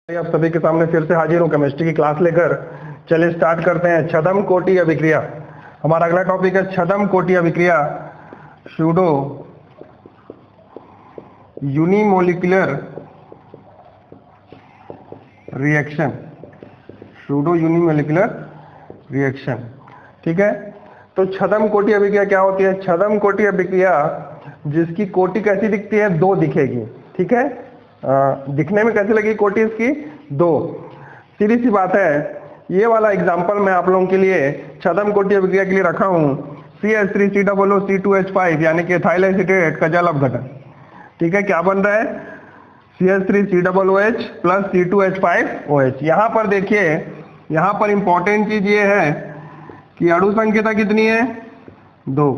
आप सभी के सामने फिर से हाजिर हूँ केमिस्ट्री की क्लास लेकर। चलिए स्टार्ट करते हैं। छद्म कोटि अभिक्रिया, हमारा अगला टॉपिक है छद्म कोटि अभिक्रिया, pseudo unimolecular reaction, pseudo unimolecular reaction. ठीक है, तो छद्म कोटि अभिक्रिया क्या होती है? छद्म कोटि अभिक्रिया जिसकी कोटि कैसी दिखती है? दो दिखेगी। ठीक है, दिखने में कैसी लगी कोटि इसकी? दो। सीधी सी बात है। ये वाला एग्जांपल मैं आप लोगों के लिए छद्म कोटि अभिक्रिया के लिए रखा हूँ CH3COO-C2H5 यानी कि एथाइल एसीटेट का जल अपघटन। ठीक है, क्या बन रहा है? CH3COOH plus C2H5OH। यहाँ पर देखिए, यहाँ पर इंपॉर्टेंट चीज ये है कि अणु संख्यता कितनी है? 2।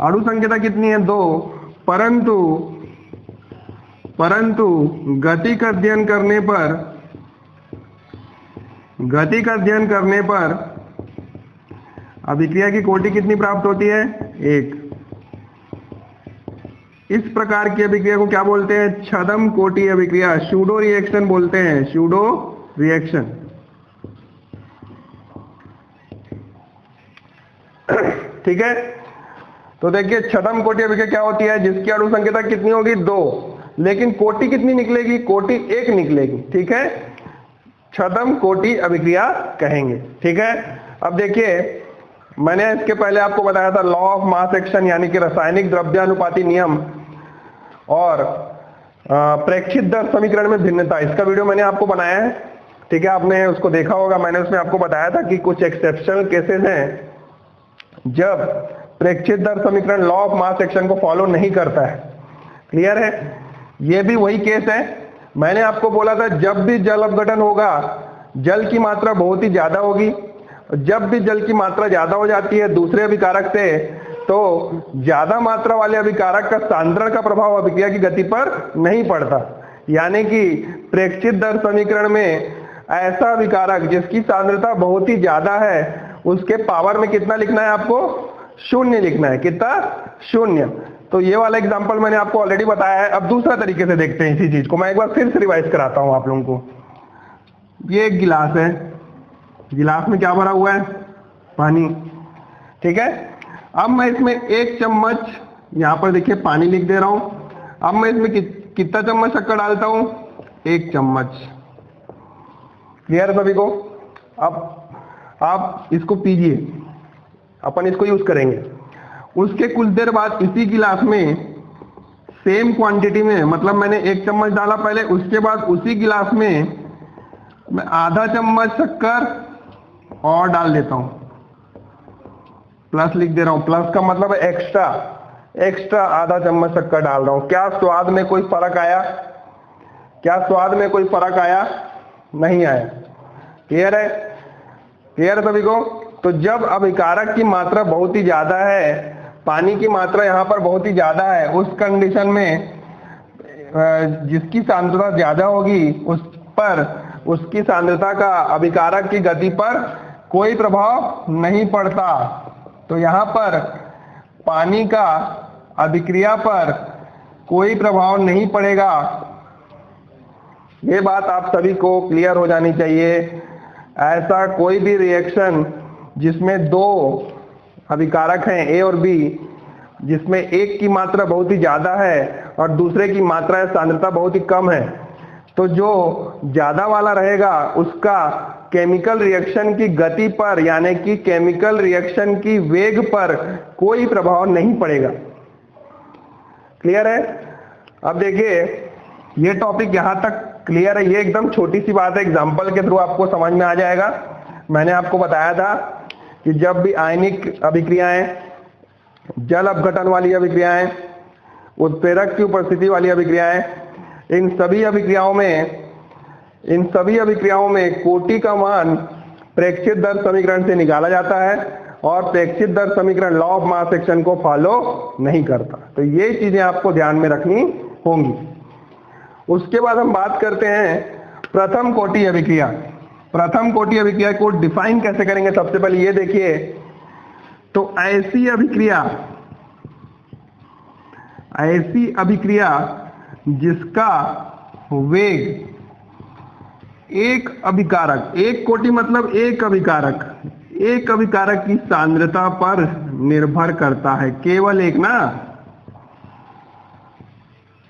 अणु संख्यता कितनी है? 2। परंतु गति का अध्ययन करने पर अभिक्रिया की कोटि कितनी प्राप्त होती है? 1। इस प्रकार की अभिक्रिया को क्या बोलते हैं? छद्म कोटि अभिक्रिया, सूडो रिएक्शन बोलते हैं, सूडो रिएक्शन। ठीक है, तो देखिए छद्म कोटि अभिक्रिया क्या होती है? जिसकी अणु संख्यता कितनी होगी? 2, लेकिन कोटि कितनी निकलेगी? कोटि 1 निकलेगी। ठीक है, छद्म कोटि अभिक्रिया कहेंगे। ठीक है, अब देखिए मैंने इसके पहले आपको बताया था लॉ ऑफ मास एक्शन यानी कि रासायनिक द्रव्यानुपाती नियम और प्रेक्षित दर समीकरण में भिन्नता। इसका वीडियो मैंने आपको बनाया है। ठीक है, आपने उसको देखा होगा। मैंने उसमें आपको बताया था कि कुछ एक्सेप्शनल केसेस हैं जब प्रेक्षित दर समीकरण लॉ ऑफ मास एक्शन को फॉलो नहीं करता है। क्लियर है? ये भी वही केस है। मैंने आपको बोला था जब भी जल अपघटन होगा जल की मात्रा बहुत ही ज्यादा होगी। जब भी जल की मात्रा ज्यादा हो जाती है दूसरे अभिकारक से, तो ज्यादा मात्रा वाले अभिकारक का सांद्रण का प्रभाव अभिक्रिया की गति पर नहीं पड़ता। यानी कि प्रेक्षित दर समीकरण में ऐसा अभिकारक जिसकी सांद्रता बहुत ही ज्यादा है उसके पावर में कितना लिखना है आपको? 0 लिखना है। कितना? 0। तो ये वाला एग्जांपल मैंने आपको ऑलरेडी बताया है। अब दूसरा तरीके से देखते हैं इसी चीज को। मैं एक बार फिर से रिवाइज कराता हूं आप लोगों को। ये एक गिलास है, गिलास में क्या भरा हुआ है? पानी। ठीक है, अब मैं इसमें 1 चम्मच, यहां पर देखिए पानी लिख दे रहा हूं। अब मैं इसमें कितना चम्मच शक्कर डालता हूं? 1 चम्मच। क्लियर है सभी को? अब आप इसको पीजिए, अपन इसको यूज करेंगे। उसके कुछ देर बाद इसी गिलास में सेम क्वांटिटी में, मतलब मैंने 1 चम्मच डाला पहले, उसके बाद उसी गिलास में मैं आधा चम्मच शक्कर और डाल देता हूं। प्लस लिख दे रहा हूं। प्लस का मतलब एक्स्ट्रा आधा चम्मच शक्कर डाल रहा हूं। क्या स्वाद में कोई फर्क आया? क्या स्वाद में कोई फर्क आया? नहीं आया। क्लियर है? क्लियर है सभी को? तो जब अभिकारक की मात्रा बहुत ही ज्यादा है, पानी की मात्रा यहाँ पर बहुत ही ज्यादा है, उस कंडीशन में जिसकी सांद्रता ज्यादा होगी उस पर उसकी सांद्रता का अभिकारक की गति पर कोई प्रभाव नहीं पड़ता। तो यहाँ पर पानी का अभिक्रिया पर कोई प्रभाव नहीं पड़ेगा। ये बात आप सभी को क्लियर हो जानी चाहिए। ऐसा कोई भी रिएक्शन जिसमें 2 अभिकारक हैं A और B, जिसमें एक की मात्रा बहुत ही ज्यादा है और दूसरे की मात्रा या सांद्रता बहुत ही कम है, तो जो ज्यादा वाला रहेगा उसका केमिकल रिएक्शन की गति पर यानी कि केमिकल रिएक्शन की वेग पर कोई प्रभाव नहीं पड़ेगा। क्लियर है? अब देखिए ये टॉपिक यहां तक क्लियर है। ये एकदम छोटी सी बात है, एग्जांपल के थ्रू आपको समझ में आ जाएगा। मैंने आपको बताया था कि जब भी आयनिक अभिक्रियाएं, जल अपघटन वाली अभिक्रियाएं, उत्प्रेरक की उपस्थिति वाली अभिक्रियाएं, इन सभी अभिक्रियाओं में कोटि का मान प्रेक्षित दर समीकरण से निकाला जाता है और प्रेक्षित दर समीकरण लॉ ऑफ मास एक्शन को फॉलो नहीं करता। तो ये चीजें आपको ध्यान में रखनी होंगी। उसके बाद हम बात करते हैं प्रथम कोटि अभिक्रिया। प्रथम कोटि अभिक्रिया को डिफाइन कैसे करेंगे? सबसे पहले ये देखिए, तो ऐसी अभिक्रिया जिसका वेग एक अभिकारक, एक कोटि मतलब एक अभिकारक, एक अभिकारक की सांद्रता पर निर्भर करता है, केवल एक ना।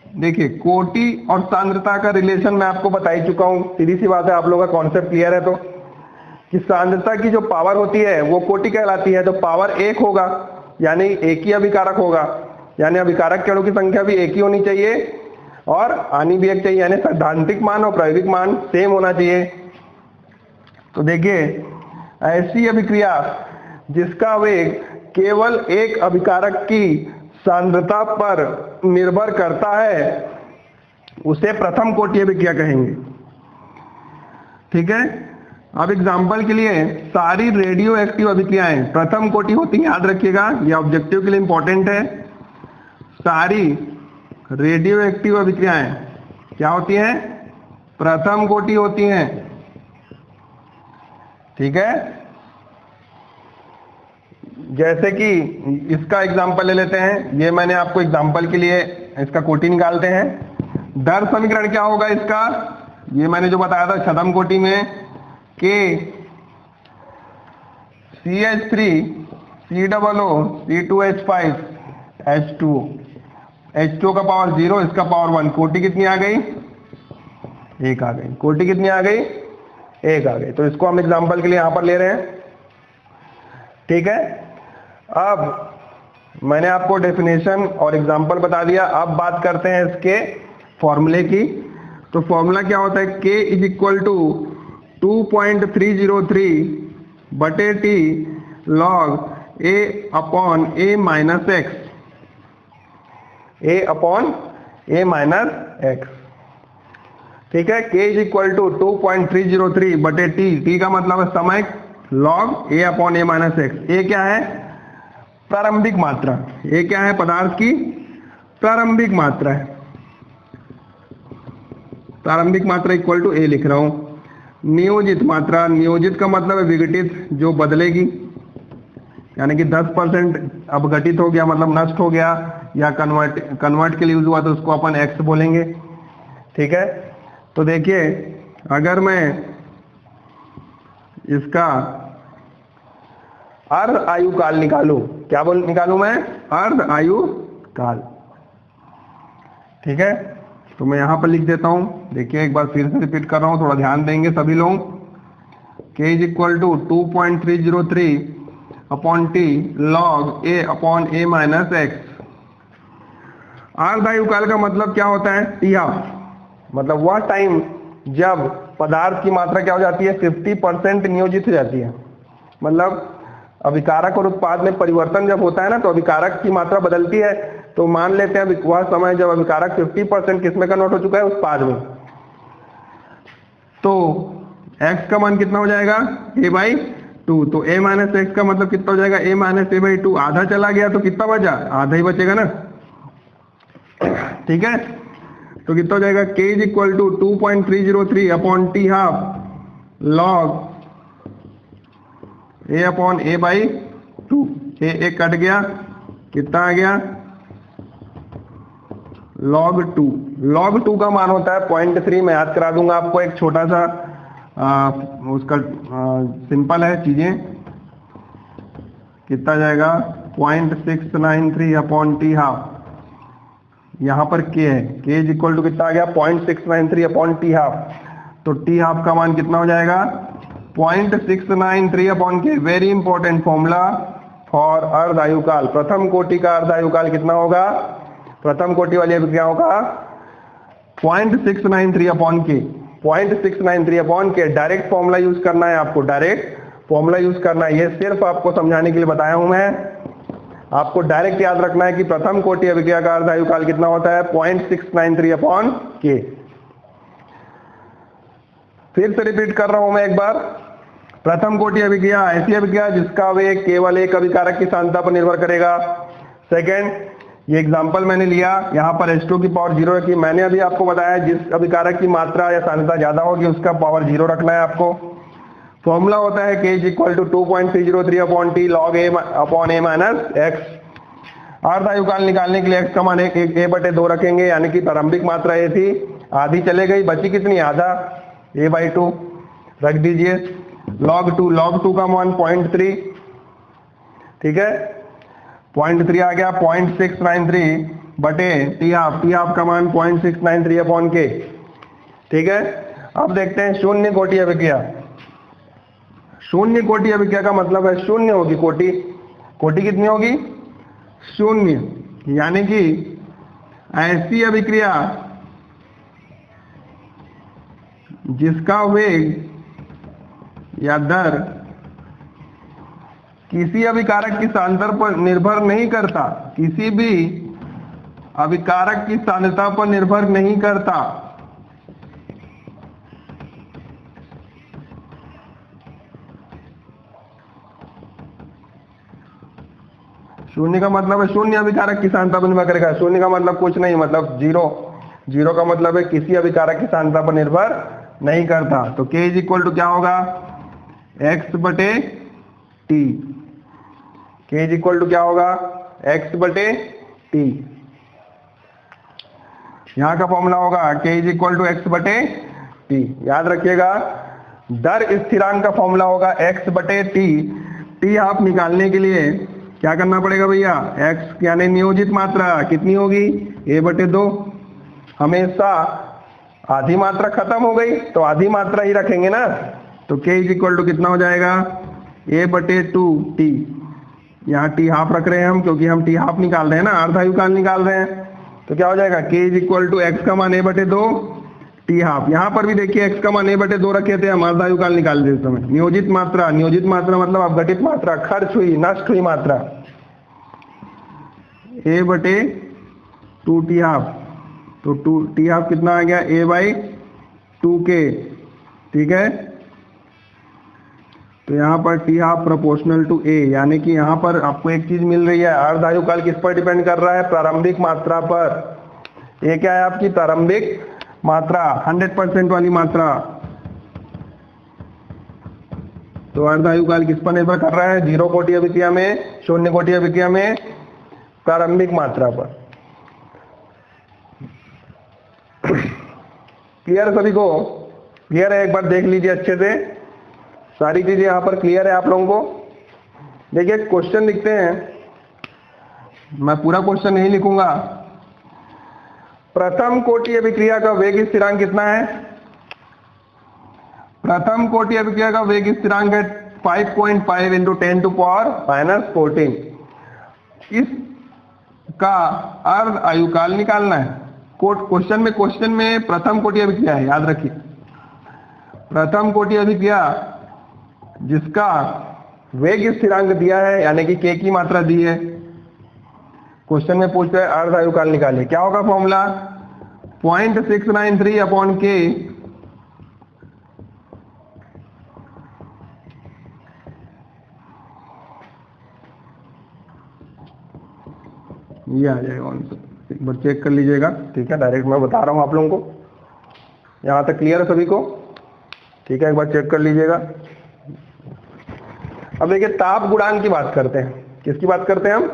देखिए कोटि और सांद्रता का रिलेशन मैं आपको बता ही चुका हूं, सीधी सी बात है, आप लोगों का कॉन्सेप्ट क्लियर है। तो कि सांद्रता की जो पावर होती है वो कोटि कहलाती है, तो पावर एक होगा यानी एक ही अभिकारक होगा, यानी अभिकारक के अणु की संख्या भी एक ही होनी चाहिए और आनी भी एक चाहिए, यानी सैद्धांतिक मान और प्रायोगिक मान सेम होना चाहिए। तो देखिए ऐसी अभिक्रिया जिसका वेग केवल एक अभिकारक की सांद्रता पर निर्भर करता है उसे प्रथम कोटि अभिक्रिया कहेंगे। ठीक है, अब एग्जांपल के लिए सारी रेडियो एक्टिव अभिक्रियाएं प्रथम कोटि होती हैं, याद रखिएगा, यह ऑब्जेक्टिव के लिए इंपॉर्टेंट है। सारी रेडियो एक्टिव अभिक्रियाएं क्या होती हैं? प्रथम कोटि होती हैं। ठीक है, जैसे कि इसका एग्जांपल ले लेते हैं, ये मैंने आपको एग्जांपल के लिए इसका कोटि निकालते हैं। दर समीकरण क्या होगा इसका? ये मैंने जो बताया था छदम कोटि में K CH3 COO C2H5 H2O, H2O का पावर 0, इसका पावर 1, कोटि कितनी आ गई? एक आ गई। कोटि कितनी आ गई? एक आ गई। तो इसको हम एग्जांपल के लिए यहां पर ले रहे हैं। ठीक है, अब मैंने आपको डेफिनेशन और एग्जांपल बता दिया। अब बात करते हैं इसके फॉर्मूले की। तो फॉर्मूला क्या होता है? K इज इक्वल टू 2.303 बटे T log A upon A minus x, A upon A minus x. ठीक है, K इज इक्वल टू 2.303 बटे T का मतलब है समय, log A upon A minus x. A क्या है? प्रारंभिक मात्रा। A क्या है? पदार्थ की प्रारंभिक मात्रा है। प्रारंभिक मात्रा इक्वल टू A लिख रहा हूं। नियोजित मात्रा, नियोजित का मतलब है विघटित, जो बदलेगी, यानी कि 10% अपघटित हो गया मतलब नष्ट हो गया या कन्वर्ट के लिए यूज हुआ तो उसको अपन x बोलेंगे। ठीक है, तो देखिए अगर मैं इसका अर्ध आयु काल निकालूं, क्या निकालूं मैं? अर्ध आयु काल। ठीक है, तो मैं यहां पर लिख देता हूं। देखिए एक बार फिर से रिपीट कर रहा हूं, थोड़ा ध्यान देंगे सभी लोग। K is equal to 2.303 upon T log A upon A minus x. अर्ध आयु काल का मतलब क्या होता है? T हाफ, मतलब वह टाइम जब पदार्थ की मात्रा क्या हो जाती है? 50% नियोजित हो जाती है। मतलब अभिकारक और उत्पाद में परिवर्तन जब होता है ना, तो अभिकारक की मात्रा बदलती है। तो मान लेते हैं वह समय जब अभिकारक 50% किसमें कन्वर्ट हो चुका है? उत्पाद में। तो x का मान कितना हो जाएगा? A/2। तो A माइनस एक्स का मतलब कितना हो जाएगा? A minus A/2। आधा चला गया तो कितना बचा? आधा ही बचेगा ना। ठीक है, तो कितना हो जाएगा? K is equal to 2.303 upon T half log A upon A/2। A cut गया, कितना आ गया? log 2। log 2 का मान होता है 0.3। मैं याद करा दूंगा आपको, एक छोटा सा उसका सिंपल है चीजें। कितना जाएगा? 0.693 अपॉन T हाफ। यहाँ पर K है, K इज इक्वल टू कितना आ गया? 0.693 अपॉन T हाफ। तो T हाफ का मान कितना हो जाएगा? 0.693 upon K। Very important formula for अर्ध आयु काल। प्रथम कोटि का अर्ध आयु काल कितना होगा? प्रथम कोटि वाली अभिक्रियाओं का 0.693 upon K। 0.693 upon K। Direct formula use करना है आपको, डायरेक्ट फॉर्मूला यूज करना है। ये सिर्फ आपको समझाने के लिए बताया हूं मैं। आपको डायरेक्ट याद रखना है कि प्रथम कोटि अभिक्रिया का अर्ध आयु काल कितना होता है? 0.693 अपॉन K। फिर से रिपीट कर रहा हूं मैं एक बार। प्रथम कोटि अभिक्रिया ऐसी अभिक्रिया जिसका वेग केवल एक अभिकारक की सांद्रता पर निर्भर करेगा। सेकेंड, ये एग्जांपल मैंने लिया, यहाँ पर H2 की पावर 0 रखी। मैंने अभी आपको बताया जिस अभिकारक की मात्रा या सांद्रता ज्यादा होगी उसका पावर 0 रखना है आपको। फॉर्मूला होता है K is equal to 2.303 upon T log A upon A minus x. अर्ध आयु काल निकालने के लिए x का मान A/2 रखेंगे, यानी कि प्रारंभिक मात्रा A थी, आधी चले गई, बची कितनी? आधा। a/2 रख दीजिए। log 2 का मान 0.3, ठीक है, 0.3 आ गया, 0.693 बटे t½ का मान 0.693 अपॉन k, ठीक है। अब देखते हैं शून्य कोटि अभिक्रिया। शून्य कोटि अभिक्रिया का मतलब है शून्य होगी कोटि। कोटि कितनी होगी? शून्य, यानी कि ऐसी अभिक्रिया जिसका वेग या दर किसी अभिकारक की सांद्रता पर निर्भर नहीं करता, किसी भी अभिकारक की सांद्रता पर निर्भर नहीं करता। शून्य का मतलब है शून्य अभिकारक की सांद्रता पर निर्भर करेगा। शून्य का मतलब कुछ नहीं, मतलब जीरो। जीरो का मतलब है किसी अभिकारक की सांद्रता पर निर्भर नहीं करता। तो K इज इक्वल टू क्या होगा? x बटे T. K is equal to क्या होगा? x बटे टी। यहां का फॉर्मूला होगा K is equal to x बटे टी। याद रखिएगा, दर स्थिरांक का फॉर्मूला होगा x बटे टी। टी आप निकालने के लिए क्या करना पड़ेगा भैया? x यानी नियोजित मात्रा कितनी होगी? a बटे 2। हमेशा आधी मात्रा खत्म हो गई तो आधी मात्रा ही रखेंगे ना। तो K इज इक्वल टू कितना हो जाएगा? a बटे 2t। यहाँ t½ रख रहे हैं हम, क्योंकि हम t½ निकाल रहे हैं ना, अर्धायुकाल निकाल रहे हैं। तो क्या हो जाएगा? K is equal to x का मान a बटे 2 t½ यहाँ पर भी देखिए x का मान a बटे 2 रखे थे हम, अर्धायुकाल निकाल रहे समय। नियोजित मात्रा, नियोजित मात्रा मतलब अपघटित मात्रा, खर्च हुई, नष्ट हुई मात्रा, a बटे 2 t½ तो 2 t½ कितना आ गया? a/2k, ठीक है। तो यहाँ पर t½ प्रोपोर्शनल टू a, यानी कि यहाँ पर आपको एक चीज मिल रही है, अर्धायुकाल किस पर डिपेंड कर रहा है? प्रारंभिक मात्रा पर। ये क्या है? आपकी प्रारंभिक मात्रा, 100% वाली मात्रा। तो अर्धायुकाल किस पर निर्भर कर रहा है? जीरो कोटि अभिक्रिया में, शून्य कोटि अभिक्रिया में प्रारंभिक मात्रा पर। क्लियर सभी को? क्लियर है? एक बार देख लीजिए अच्छे से, सारी चीजें यहां पर क्लियर है आप लोगों को। देखिए क्वेश्चन लिखते हैं, मैं पूरा क्वेश्चन नहीं लिखूंगा। प्रथम कोटि अभिक्रिया का वेग स्थिरांक कितना है? प्रथम कोटि अभिक्रिया का वेग स्थिरांक है 5.5 × 10⁻⁻14। इसका अर्ध आयुकाल निकालना है। क्वेश्चन में प्रथम कोटि अभिक्रिया है, याद रखिए। प्रथम कोटि अभिक्रिया जिसका वेग स्थिरांक दिया है, यानी कि k की मात्रा दी है। क्वेश्चन में पूछ रहे हैं अर्ध आयुकाल निकालिए। क्या होगा फॉर्मूला? 0.693 अपॉन k ये आ जाएगा। एक बार चेक कर लीजिएगा, ठीक है। डायरेक्ट मैं बता रहा हूं आप लोगों को। यहां तक क्लियर है सभी को? ठीक है, एक बार चेक कर लीजिएगा। अब देखिए ताप गुणांक की बात करते हैं। किसकी बात करते हैं हम?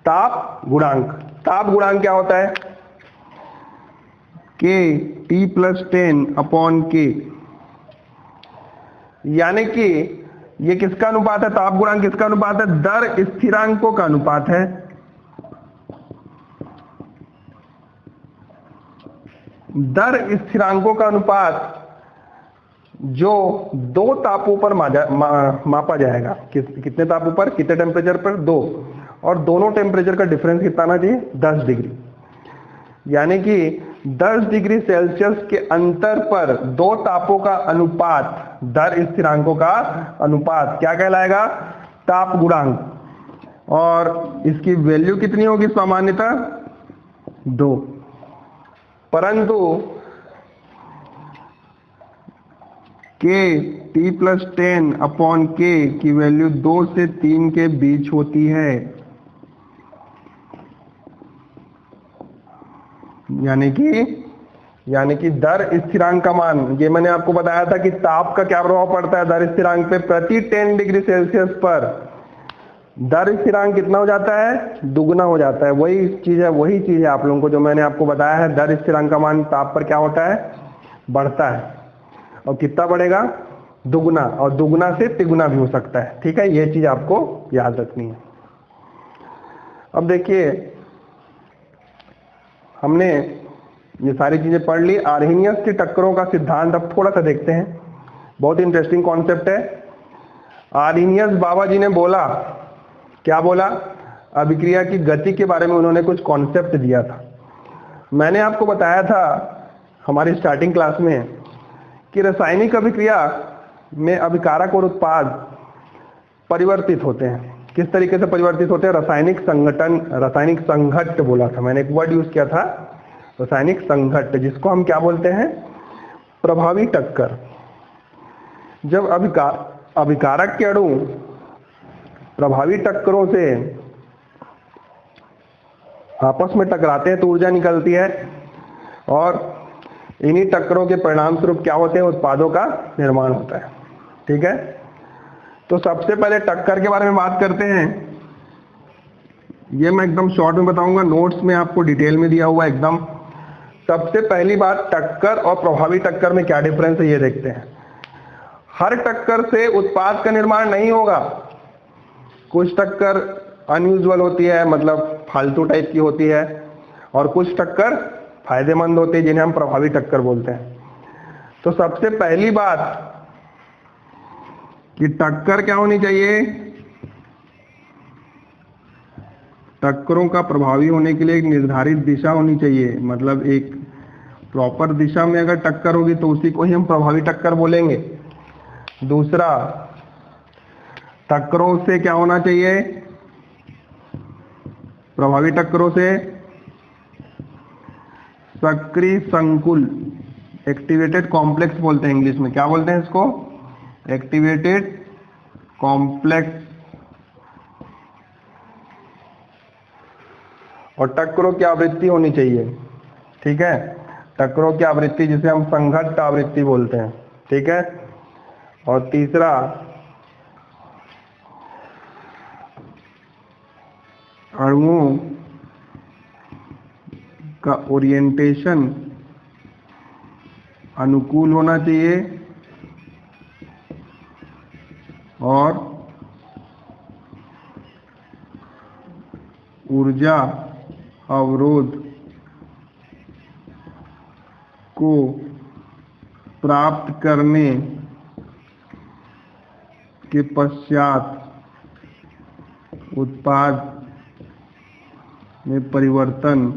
ताप गुणांक। ताप गुणांक क्या होता है? K T+10 अपॉन K, यानी कि ये किसका अनुपात है? ताप गुणांक किसका अनुपात है? दर स्थिरांकों का अनुपात है। दर स्थिरांकों का अनुपात जो दो तापों पर मापा जाएगा। कितने तापों पर? कितने टेम्परेचर पर? 2। और दोनों टेम्परेचर का डिफरेंस कितना आना चाहिए? 10 डिग्री। यानी कि 10 डिग्री सेल्सियस के अंतर पर दो तापों का अनुपात, दर स्थिरांकों का अनुपात क्या कहलाएगा? ताप गुणांक। और इसकी वैल्यू कितनी होगी सामान्यतः? 2। परंतु K T+10 अपॉन K की वैल्यू 2 से 3 के बीच होती है। यानी कि दर स्थिरांक का मान, ये मैंने आपको बताया था कि ताप का क्या प्रभाव पड़ता है दर स्थिरांक पे। प्रति 10 डिग्री सेल्सियस पर दर स्थिरांक कितना हो जाता है? दुगना हो जाता है। वही चीज है आप लोगों को जो मैंने आपको बताया है। दर स्थिरांक का मान ताप पर क्या होता है? बढ़ता है। और कितना बढ़ेगा, दुगना, और दुगना से तिगुना भी हो सकता है। ठीक है, ये चीज आपको याद रखनी है। अब देखिए हमने ये सारी चीजें पढ़ ली। आर्हेनियस की टक्करों का सिद्धांत अब थोड़ा सा देखते हैं, बहुत इंटरेस्टिंग कॉन्सेप्ट है। आर्हेनियस बाबा जी ने बोला, क्या बोला, अभिक्रिया की गति के बारे में उन्होंने कुछ कॉन्सेप्ट दिया था। मैंने आपको बताया था हमारी स्टार्टिंग क्लास में कि रासायनिक अभिक्रिया में अभिकारक और उत्पाद परिवर्तित होते हैं। किस तरीके से परिवर्तित होते हैं, रासायनिक संगठन, रासायनिक संघट्ट बोला था मैंने, एक वर्ड यूज किया था रासायनिक संघट्ट, जिसको हम क्या बोलते हैं, प्रभावी टक्कर। जब अभिकारक के अणु प्रभावी टक्करों से आपस में टकराते हैं तो ऊर्जा निकलती है, और इन्हीं टक्करों के परिणाम स्वरूप क्या होते हैं, उत्पादों का निर्माण होता है। ठीक है, तो सबसे पहले टक्कर के बारे में बात करते हैं। ये मैं एकदम शॉर्ट में बताऊंगा, नोट्स में आपको डिटेल में दिया हुआ एकदम। सबसे पहली बात, टक्कर और प्रभावी टक्कर में क्या डिफरेंस है ये देखते हैं। हर टक्कर से उत्पाद का निर्माण नहीं होगा। कुछ टक्कर अनयूजुअल होती है, मतलब फालतू टाइप की होती है, और कुछ टक्कर फायदेमंद होती है जिन्हें हम प्रभावी टक्कर बोलते हैं। तो सबसे पहली बात कि टक्कर क्या होनी चाहिए, टक्करों का प्रभावी होने के लिए एक निर्धारित दिशा होनी चाहिए, मतलब एक प्रॉपर दिशा में अगर टक्कर होगी तो उसी को ही हम प्रभावी टक्कर बोलेंगे। दूसरा, टक्करों से क्या होना चाहिए, प्रभावी टक्करों से सक्रिय संकुल, एक्टिवेटेड कॉम्प्लेक्स बोलते हैं इंग्लिश में, क्या बोलते हैं इसको, एक्टिवेटेड कॉम्प्लेक्स। और टक्करों की आवृत्ति होनी चाहिए। ठीक है, टक्करों की आवृत्ति जिसे हम संघट्ट आवृत्ति बोलते हैं। ठीक है, और तीसरा, अणुओं का ओरिएंटेशन अनुकूल होना चाहिए, और ऊर्जा अवरोध को प्राप्त करने के पश्चात उत्पाद में परिवर्तन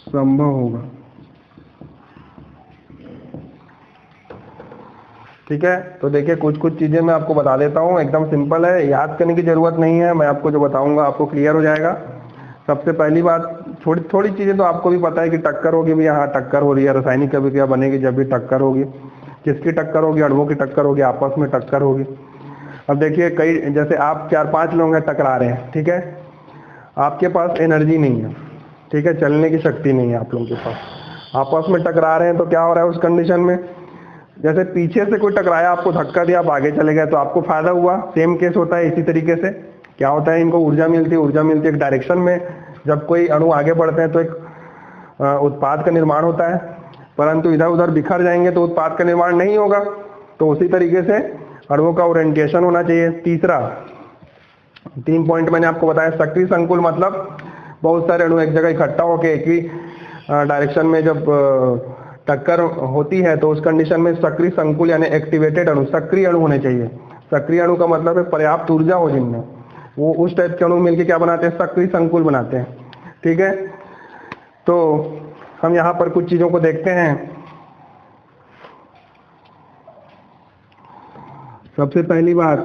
संभव होगा। ठीक है, तो देखिए कुछ चीजें मैं आपको बता देता हूँ, एकदम सिंपल है, याद करने की जरूरत नहीं है। मैं आपको जो बताऊंगा आपको क्लियर हो जाएगा। सबसे पहली बात, थोड़ी चीजें तो आपको भी पता है कि टक्कर होगी भी, यहाँ टक्कर हो रही है, रासायनिक अभिक्रिया बनेगी जब भी टक्कर होगी। किसकी टक्कर होगी, अणुओं की टक्कर होगी, आपस में टक्कर होगी। अब देखिए कई, जैसे आप 4-5 लोग हैं, टकरा रहे हैं। ठीक है, आपके पास एनर्जी नहीं है, ठीक है, चलने की शक्ति नहीं है आप लोगों के पास, आपस में टकरा रहे हैं, तो क्या हो रहा है उस कंडीशन में, जैसे पीछे से कोई टकराया, आपको धक्का दिया, आप आगे चले गए तो आपको फायदा हुआ। सेम केस होता है इसी तरीके से। क्या होता है, इनको ऊर्जा मिलती है एक डायरेक्शन में। जब कोई अणु आगे बढ़ते हैं तो एक उत्पाद का निर्माण होता है, परंतु इधर उधर बिखर जाएंगे तो उत्पाद का निर्माण नहीं होगा। तो उसी तरीके से अणुओं का ओरिएंटेशन होना चाहिए। तीसरा, 3 पॉइंट मैंने आपको बताया। सक्रिय संकुल मतलब बहुत सारे अणु एक जगह इकट्ठा होकर एक ही डायरेक्शन में जब टक्कर होती है तो उस कंडीशन में सक्रिय संकुल यानी एक्टिवेटेड अणु, सक्रिय अणु होने चाहिए। सक्रिय अणु का मतलब है पर्याप्त ऊर्जा हो जिनमें, वो उस टाइप के अणु मिलकर क्या बनाते हैं, सक्रिय संकुल बनाते हैं। ठीक है, तो हम यहाँ पर कुछ चीजों को देखते हैं। सबसे पहली बात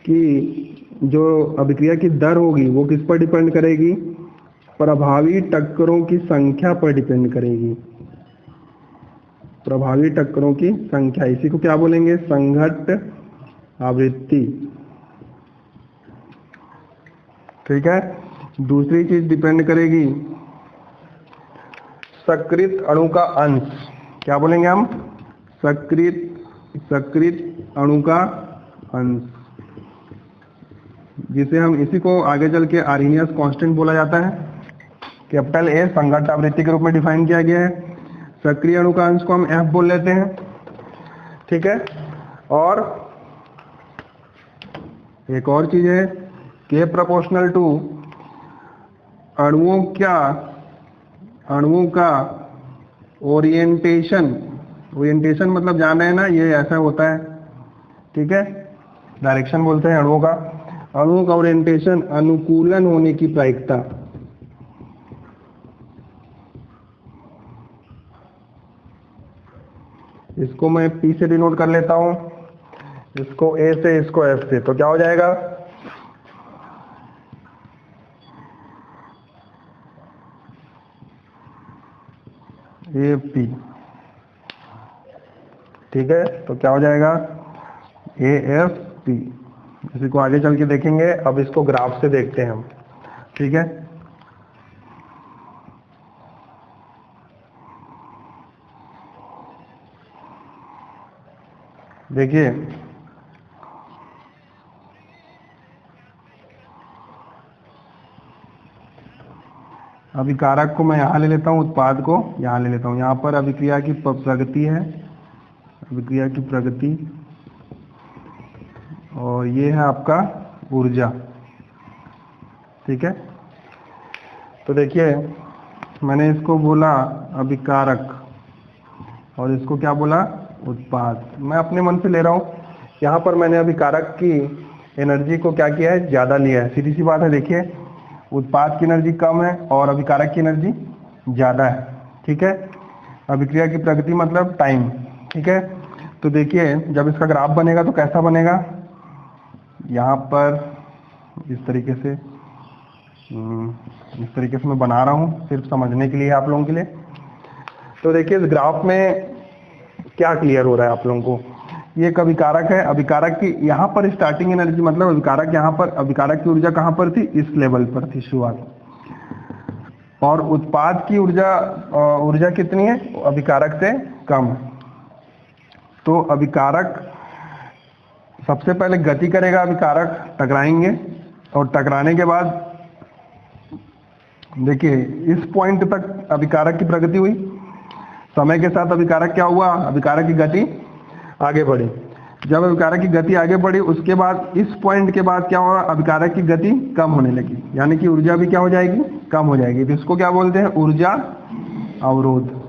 कि जो अभिक्रिया की दर होगी वो किस पर डिपेंड करेगी, प्रभावी टक्करों की संख्या पर डिपेंड करेगी। प्रभावी टक्करों की संख्या, इसी को क्या बोलेंगे, संघट्ट आवृत्ति। ठीक है, दूसरी चीज डिपेंड करेगी सक्रिय अणु का अंश, क्या बोलेंगे हम, सक्रिय अणु का अंश, जिसे हम इसी को आगे चल के आर्हेनियस कांस्टेंट बोला जाता है। कैपिटल ए संघट्ट आवृत्ति के रूप में डिफाइन किया गया है। सक्रिय अणु का अंश को हम F बोल लेते हैं, ठीक है। और एक और चीज है K प्रोपोर्शनल टू अणुओं का ओरिएंटेशन मतलब जान रहे हैं ना, ये ऐसा होता है, ठीक है। डायरेक्शन बोलते हैं अणुओं का ओरिएंटेशन, अनुकूलन होने की प्रायिकता। इसको मैं P से डिनोट कर लेता हूं, इसको A से, इसको F से, तो क्या हो जाएगा, AP, ठीक है। तो क्या हो जाएगा, AFP। इसी को आगे चल के देखेंगे, अब इसको ग्राफ से देखते हैं हम, ठीक है। देखिए अभिकारक को मैं यहाँ ले लेता हूँ, उत्पाद को यहाँ ले लेता हूँ। यहाँ पर अभिक्रिया की प्रगति है, अभिक्रिया की प्रगति, और ये है आपका ऊर्जा, ठीक है। तो देखिए मैंने इसको बोला अभिकारक और इसको क्या बोला, उत्पाद। मैं अपने मन से ले रहा हूँ, यहाँ पर मैंने अभिकारक की एनर्जी को क्या किया है, ज़्यादा लिया है। सीधी सी बात है, देखिए उत्पाद की एनर्जी कम है और अभिकारक की एनर्जी ज़्यादा है, ठीक है। अभिक्रिया की प्रगति मतलब टाइम, ठीक है। तो देखिए जब इसका ग्राफ बनेगा तो कैसा बनेगा, यहाँ पर इस तरीके से मैं बना रहा हूँ सिर्फ समझने के लिए, आप लोगों के लिए। तो देखिए इस ग्राफ में क्या क्लियर हो रहा है आप लोगों को, ये एक अभिकारक है। अभिकारक की यहाँ पर स्टार्टिंग एनर्जी मतलब अभिकारक यहाँ पर, अभिकारक की ऊर्जा कहाँ पर थी, इस लेवल पर थी शुरुआत, और उत्पाद की ऊर्जा कितनी है, अभिकारक से कम। तो अभिकारक सबसे पहले गति करेगा, अभिकारक टकराएंगे, और टकराने के बाद देखिए इस पॉइंट तक अभिकारक की प्रगति हुई। समय के साथ अभिकारक क्या हुआ, अभिकारक की गति आगे बढ़ी। जब अभिकारक की गति आगे बढ़ी उसके बाद इस पॉइंट के बाद क्या हुआ, अभिकारक की गति कम होने लगी, यानी कि ऊर्जा भी क्या हो जाएगी, कम हो जाएगी। तो इसको क्या बोलते हैं, ऊर्जा अवरोध।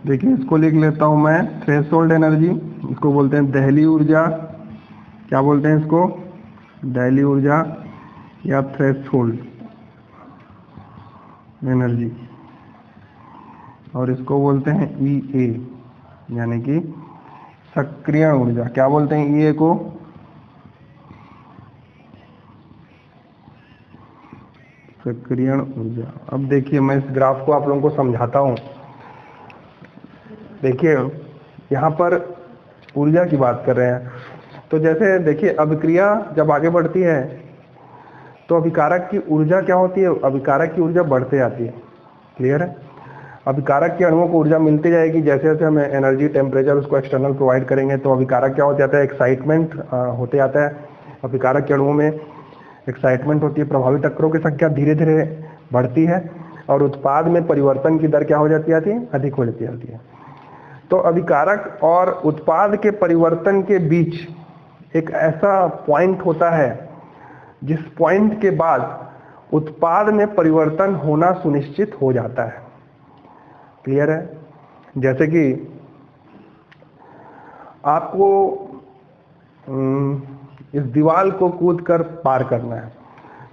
देखिए इसको लिख लेता हूं मैं, थ्रेशोल्ड एनर्जी, इसको बोलते हैं दहली ऊर्जा। क्या बोलते हैं इसको, दहली ऊर्जा या थ्रेशोल्ड एनर्जी। और इसको बोलते हैं EA, यानी कि सक्रिय ऊर्जा। क्या बोलते हैं EA को, सक्रिय ऊर्जा। अब देखिए मैं इस ग्राफ को आप लोगों को समझाता हूँ। देखिए यहाँ पर ऊर्जा की बात कर रहे हैं, तो जैसे देखिए अभिक्रिया जब आगे बढ़ती है तो अभिकारक की ऊर्जा क्या होती है, अभिकारक की ऊर्जा बढ़ते जाती है, क्लियर है। अभिकारक के अणुओं को ऊर्जा मिलती जाएगी, जैसे जैसे हम एनर्जी टेम्परेचर उसको एक्सटर्नल प्रोवाइड करेंगे तो अभिकारक क्या हो जाता है, एक्साइटमेंट होते जाता है। अभिकारक के अणुओं में एक्साइटमेंट होती है, प्रभावी टक्करों की संख्या धीरे धीरे बढ़ती है, और उत्पाद में परिवर्तन की दर क्या हो जाती है, अधिक हो जाती है। तो अभिकारक और उत्पाद के परिवर्तन के बीच एक ऐसा पॉइंट होता है जिस पॉइंट के बाद उत्पाद में परिवर्तन होना सुनिश्चित हो जाता है, क्लियर है। जैसे कि आपको इस दीवार को कूदकर पार करना है,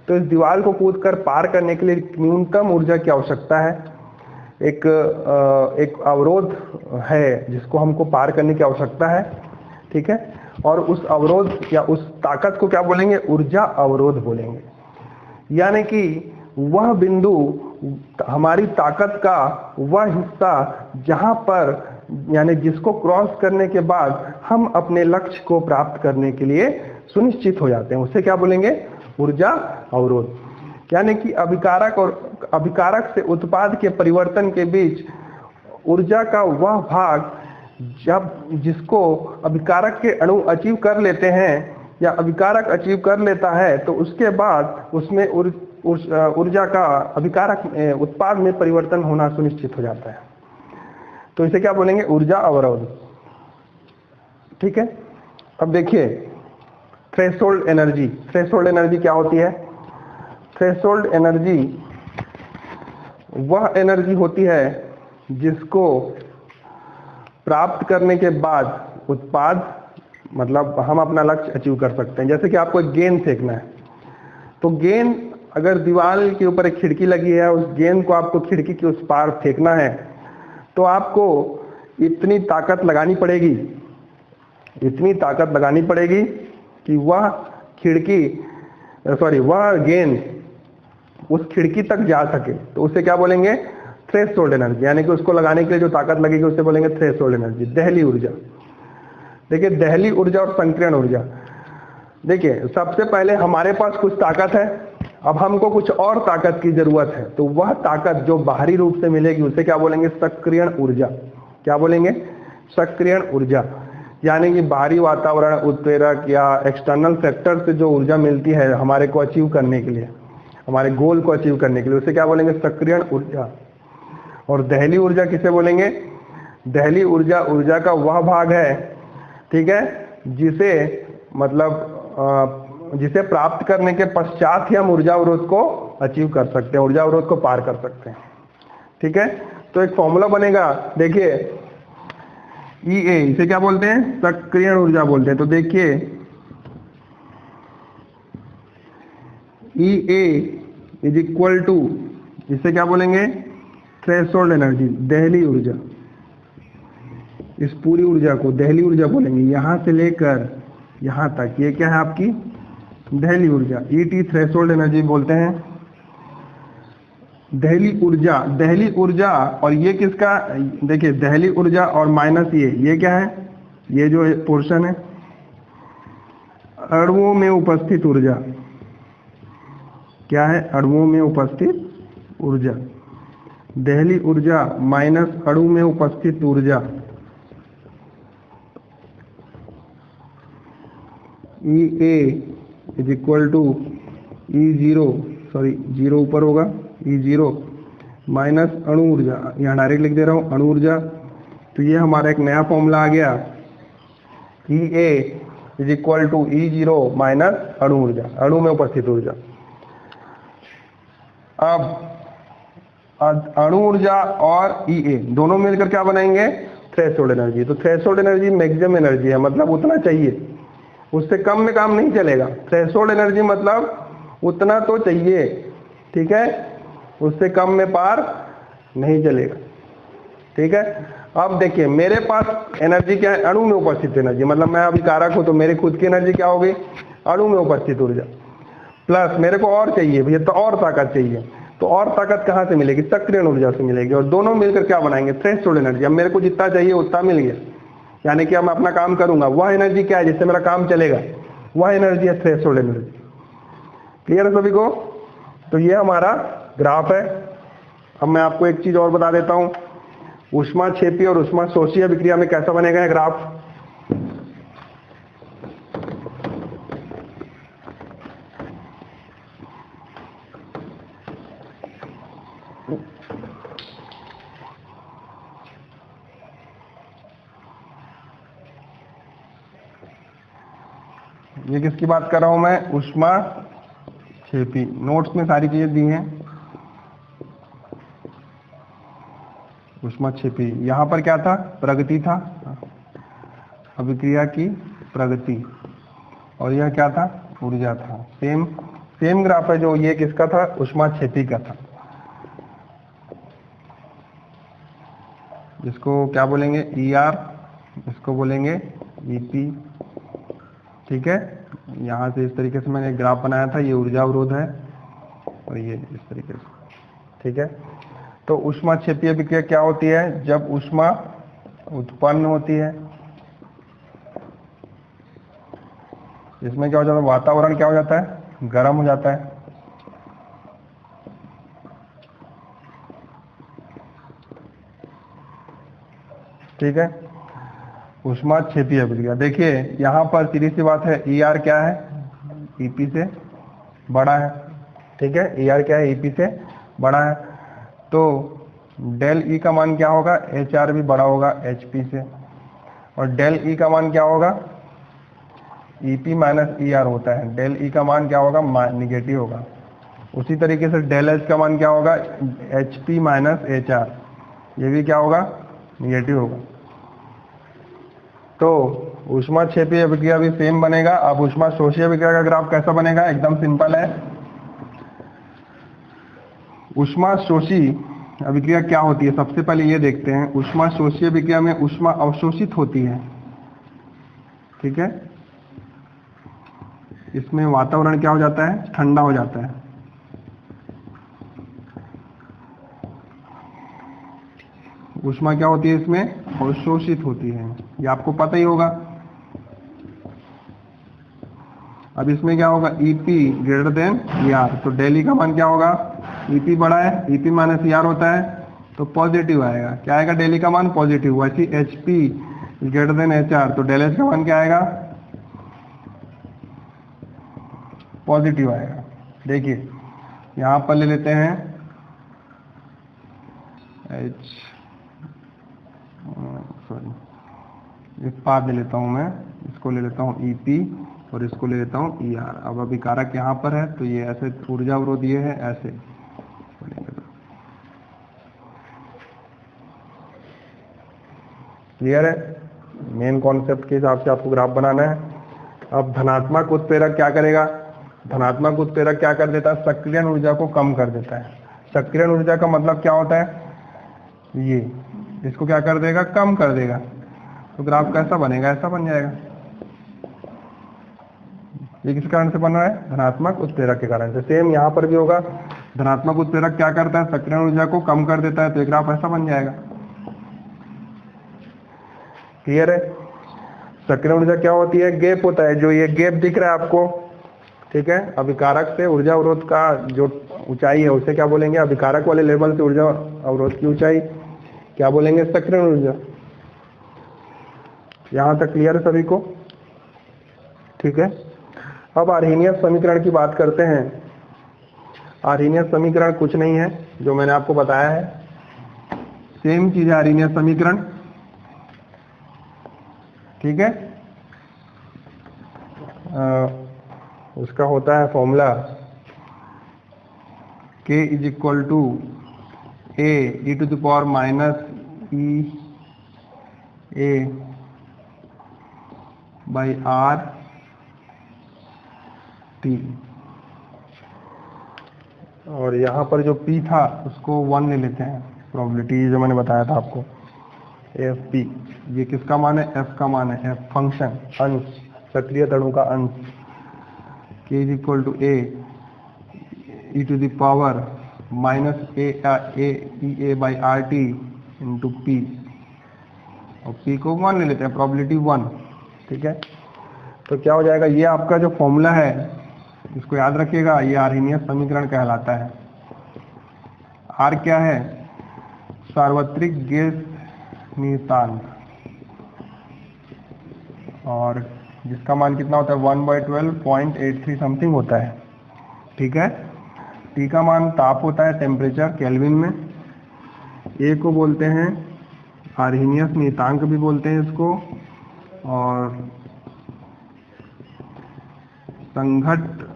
तो इस दीवार को कूदकर पार करने के लिए न्यूनतम ऊर्जा की आवश्यकता है। एक अवरोध है जिसको हमको पार करने की आवश्यकता है, ठीक है। और उस अवरोध या उस ताकत को क्या बोलेंगे, ऊर्जा अवरोध बोलेंगे। यानी कि वह बिंदु, हमारी ताकत का वह हिस्सा जहां पर, यानी जिसको क्रॉस करने के बाद हम अपने लक्ष्य को प्राप्त करने के लिए सुनिश्चित हो जाते हैं, उसे क्या बोलेंगे, ऊर्जा अवरोध। यानी कि अभिकारक और अभिकारक से उत्पाद के परिवर्तन के बीच ऊर्जा का वह भाग जब जिसको अभिकारक के अणु अचीव कर लेते हैं या अभिकारक अचीव कर लेता है, तो उसके बाद उसमें उस ऊर्जा का अभिकारक उत्पाद में परिवर्तन होना सुनिश्चित हो जाता है। तो इसे क्या बोलेंगे? ऊर्जा अवरोध। ठीक है। अब देखिए थ्रेशोल्ड एनर्जी। थ्रेशोल्ड एनर्जी क्या होती है? थ्रेशोल्ड एनर्जी वह एनर्जी होती है जिसको प्राप्त करने के बाद उत्पाद, मतलब हम अपना लक्ष्य अचीव कर सकते हैं। जैसे कि आपको एक गेंद फेंकना है, तो गेंद अगर दीवार के ऊपर एक खिड़की लगी है, उस गेंद को आपको खिड़की के उस पार फेंकना है, तो आपको इतनी ताकत लगानी पड़ेगी, इतनी ताकत लगानी पड़ेगी कि वह वह गेंद उस खिड़की तक जा सके। तो उसे क्या बोलेंगे? Threshold energy. यानी कि उसको लगाने के लिए जो ताकत लगेगी उसे बोलेंगे थ्रेशोल्ड एनर्जी। दहली ऊर्जा। देखिए दहली ऊर्जा और संकीर्ण ऊर्जा। देखिए सबसे पहले हमारे पास कुछ ताकत है, अब हमको कुछ और ताकत की जरूरत है, तो वह ताकत जो बाहरी रूप से मिलेगी उसे क्या बोलेंगे? सक्रियण ऊर्जा। क्या बोलेंगे? सक्रियण ऊर्जा। यानी कि बाहरी वातावरण, उत्प्रेरक या एक्सटर्नल फैक्टर से जो ऊर्जा मिलती है हमारे को अचीव करने के लिए, हमारे गोल को अचीव करने के लिए, उसे क्या बोलेंगे? सक्रियण ऊर्जा। और दहली ऊर्जा किसे बोलेंगे? दहली ऊर्जा ऊर्जा का वह भाग है, ठीक है, जिसे जिसे प्राप्त करने के पश्चात ही हम ऊर्जा अवरोध को अचीव कर सकते हैं, ऊर्जा अवरोध को पार कर सकते हैं। ठीक है। तो एक फॉर्मूला बनेगा, देखिए EA, इसे क्या बोलते हैं? सक्रियण ऊर्जा बोलते हैं। तो देखिए EA इज इक्वल टू, इसे क्या बोलेंगे? थ्रेशोल्ड एनर्जी, दहली ऊर्जा। इस पूरी ऊर्जा को दहली ऊर्जा बोलेंगे, यहां से लेकर यहां तक, ये क्या है आपकी? दहली ऊर्जा। ET थ्रेशोल्ड एनर्जी बोलते हैं। दहली ऊर्जा, दहली ऊर्जा, और ये किसका? देखिए दहली ऊर्जा और माइनस ये क्या है? ये जो पोर्शन है अणुओं में उपस्थित ऊर्जा। क्या है? अणुओं में उपस्थित ऊर्जा। दहली ऊर्जा माइनस अणु में उपस्थित ऊर्जा। EA is equal to E0, sorry 0 ऊपर होगा, E0 माइनस अणु ऊर्जा। यहाँ डायरेक्ट लिख दे रहा हूँ, अणु ऊर्जा। तो ये हमारा एक नया फॉर्मूला आ गया, EA is equal to E0 minus अणु ऊर्जा, अणु में उपस्थित ऊर्जा। अब अणु ऊर्जा और EA दोनों मिलकर क्या बनाएंगे? Threshold energy. तो थ्रेशोल्ड एनर्जी मैक्सिमम एनर्जी है, मतलब उतना चाहिए, उससे कम में काम नहीं चलेगा। थ्रेशोल्ड एनर्जी मतलब उतना तो चाहिए, ठीक है, उससे कम में पार नहीं चलेगा। ठीक है। अब देखिए मेरे पास एनर्जी क्या है? अणु में उपस्थित एनर्जी, मतलब मैं अभी कारक हूं तो मेरी खुद की एनर्जी क्या होगी? अणु में उपस्थित ऊर्जा। प्लस मेरे को और चाहिए भैया, तो और ताकत चाहिए, तो और ताकत कहां से मिलेगी? सक्रियण ऊर्जा से मिलेगी। और दोनों मिलकर क्या बनाएंगे? Threshold energy. अब मेरे को जितना चाहिए उतना मिल गया, यानी कि अब मैं अपना काम करूंगा, वह एनर्जी क्या है जिससे मेरा काम चलेगा? वह एनर्जी है थ्रेशोल्ड एनर्जी। क्लियर है सभी को? तो ये हमारा ग्राफ है। अब मैं आपको एक चीज और बता देता हूं, ऊष्माक्षेपी और ऊष्माशोषी अभिक्रिया में कैसा बनेगा ग्राफ। ये किसकी बात कर रहा हूं मैं? ऊष्माक्षेपी। नोट्स में सारी चीजें दी हैं। ऊष्माक्षेपी, यहां पर क्या था? प्रगति था, अभिक्रिया की प्रगति, और यह क्या था? ऊर्जा था। सेम ग्राफ है। जो ये किसका था? ऊष्माक्षेपी का था। इसको क्या बोलेंगे? ER, इसको बोलेंगे EP। ठीक है। यहाँ से इस तरीके से मैंने एक ग्राफ बनाया था, ये ऊर्जा अवरोध है और ये इस तरीके से। ठीक है। तो ऊष्माक्षेपी अभिक्रिया क्या होती है? जब ऊष्मा उत्पन्न होती है, इसमें क्या हो जाता है? वातावरण क्या हो जाता है? गर्म हो जाता है। ठीक है। ऊष्माक्षेपी अभिक्रिया, देखिए यहाँ पर सीधी सी बात है, ER क्या है? EP से बड़ा है। ठीक है, ई आर क्या है, ईपी से बड़ा है, तो डेल ई का मान क्या होगा, एच आर भी बड़ा होगा एच पी से, और डेल ई का मान क्या होगा, ईपी माइनस ई आर होता है, डेल ई का मान क्या होगा, निगेटिव होगा। उसी तरीके से डेल एच का मान क्या होगा, H P minus H R, ये भी क्या होगा, निगेटिव होगा। तो ऊष्मा क्षेपीय अभिक्रिया भी सेम बनेगा। अब ऊष्मा शोषीय अभिक्रिया का ग्राफ कैसा बनेगा, एकदम सिंपल है। ऊष्मा शोषी अभिक्रिया क्या होती है, सबसे पहले ये देखते हैं। ऊष्मा शोषी अभिक्रिया में ऊष्मा अवशोषित होती है, ठीक है, इसमें वातावरण क्या हो जाता है, ठंडा हो जाता है। ऊष्मा क्या होती है, इसमें अवशोषित होती है, ये आपको पता ही होगा। अब इसमें क्या होगा, EP ग्रेटर देन ER, तो डेल ई का मान क्या होगा, EP बड़ा है, EP माइनस ER होता है, तो पॉजिटिव आएगा। क्या आएगा, डेल ई का मान पॉजिटिव। वैसे HP ग्रेटर देन HR, तो डेल एच का मान क्या आएगा, पॉजिटिव आएगा। देखिए यहाँ पर ले लेते हैं इस पार ले लेता हूँ मैं, इसको ले लेता हूँ EP और इसको ले लेता हूँ ER। अब अभिकारक यहाँ पर है, तो ये ऐसे ऊर्जा अवरोध ये है ऐसे, क्लियर है। मेन कॉन्सेप्ट के हिसाब से आपको ग्राफ बनाना है। अब धनात्मक उत्प्रेरक क्या करेगा, धनात्मक उत्प्रेरक क्या कर देता है, सक्रियण ऊर्जा को कम कर देता है। सक्रियण ऊर्जा का मतलब क्या होता है, ये इसको क्या कर देगा, कम कर देगा। तो ग्राफ कैसा बनेगा, ऐसा बन जाएगा। ये किस कारण से बन रहा है, धनात्मक उत्प्रेरक के कारण से। सेम यहाँ पर भी होगा, धनात्मक उत्प्रेरक क्या करता है, सक्रियण ऊर्जा को कम कर देता है, तो ये ग्राफ ऐसा बन जाएगा। क्लियर है। सक्रियण ऊर्जा क्या होती है, गैप होता है, जो ये गैप दिख रहा है आपको, ठीक है। अभिकारक से ऊर्जा अवरोध का जो ऊंचाई है उसे क्या बोलेंगे, अभिकारक वाले लेवल से ऊर्जा अवरोध की ऊंचाई क्या बोलेंगे, सक्रियण ऊर्जा। यहां तक क्लियर है सभी को, ठीक है। अब आर्हेनियस समीकरण की बात करते हैं। आर्हेनियस समीकरण कुछ नहीं है, जो मैंने आपको बताया है, सेम चीज है आर्हेनियस समीकरण, ठीक है। उसका होता है formula K is equal to A e to the power minus E A by R T, और यहाँ पर जो P था उसको 1 ले लेते हैं, प्रोबेबिलिटी जो मैंने बताया था आपको, FP। ये किसका मान है, F का मान है, F फंक्शन, अंश, सक्रिय अणु का अंश। K is equal to A e to the power minus A by RT into P, और P को 1 ले लेते हैं, प्रोबेबिलिटी 1, ठीक है। तो क्या हो जाएगा, ये आपका जो फॉर्मूला है इसको याद रखिएगा, ये आर्हेनियस समीकरण कहलाता है। R क्या है, सार्वत्रिक गैस नियतांक, और जिसका मान कितना होता है, 1/12.83 समथिंग होता है, ठीक है। T का मान ताप होता है, टेम्परेचर केल्विन में। A को बोलते हैं आर्हेनियस नियतांक भी बोलते हैं इसको, और संघट्ट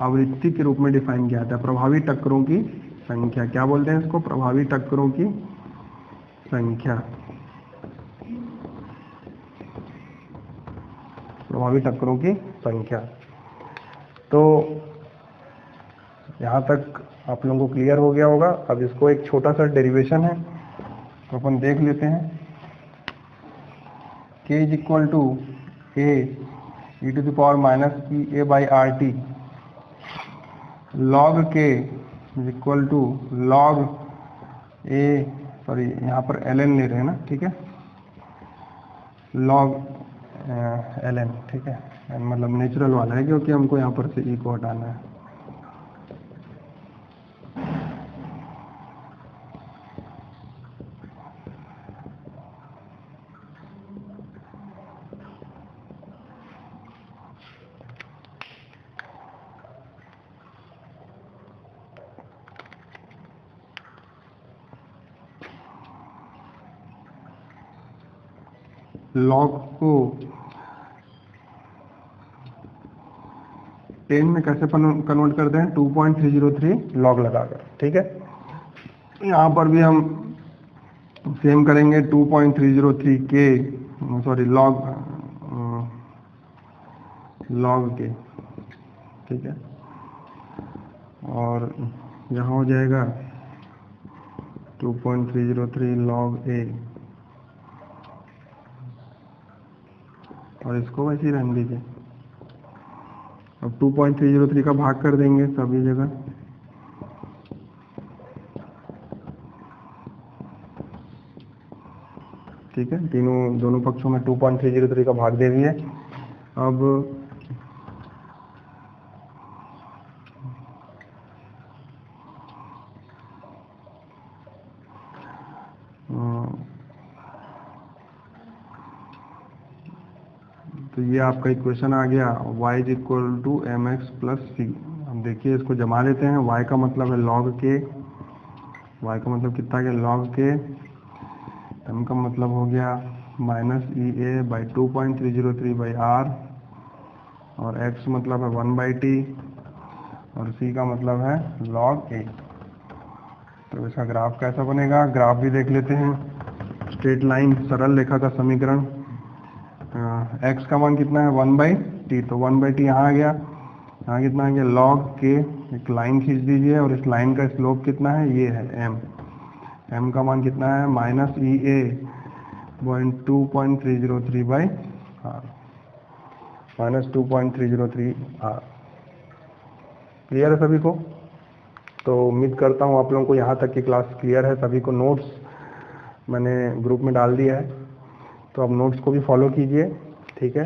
आवृत्ति के रूप में डिफाइन किया जाता है, प्रभावी टक्करों की संख्या, क्या बोलते हैं इसको, प्रभावी टक्करों की संख्या, प्रभावी टक्करों की संख्या। तो यहाँ तक आप लोगों को क्लियर हो गया होगा। अब इसको एक छोटा सा डेरिवेशन है तो अपन देख लेते हैं। K is equal to A e to the power minus EA by RT, log K is equal to log A, sorry यहाँ पर ln ले रहे हैं ना, ठीक है, log ln, ठीक है, मतलब नेचुरल वाला है, क्योंकि हमको यहाँ पर से E को हटाना है। लॉग को 10 में कैसे कन्वर्ट करते हैं, 2.303 लॉग लगाकर, ठीक है। यहाँ पर भी हम सेम करेंगे, 2.303 के सॉरी लॉग के, ठीक है। और यहाँ हो जाएगा 2.303 लॉग ए, और इसको वैसे ही रहने दीजिए। अब 2.303 का भाग कर देंगे सभी जगह, ठीक है। दोनों पक्षों में 2.303 का भाग दे दिए। अब तो ये आपका इक्वेशन आ गया, y is equal to M X plus C. अब देखिए इसको जमा देते हैं। y का मतलब है log के, y का मतलब कितना गया log के, m का मतलब हो गया minus E A by 2.303 by R, और x मतलब है 1/t, और c का मतलब है log a। तो इसका ग्राफ कैसा बनेगा, ग्राफ भी देख लेते हैं। स्ट्रेट लाइन, सरल रेखा का समीकरण, x का मान कितना है 1/t, तो 1/t यहाँ आ गया, यहाँ कितना आ गया log के। एक लाइन खींच दीजिए और इस लाइन का स्लोप कितना है, ये है m का मान कितना है minus E A 2.303 by R, minus 2.303 R. Clear है सभी को? तो उम्मीद करता हूँ आप लोगों को यहाँ तक की क्लास क्लियर है। सभी को नोट्स मैंने ग्रुप में डाल दिया है, तो आप नोट्स को भी फॉलो कीजिए, ठीक है।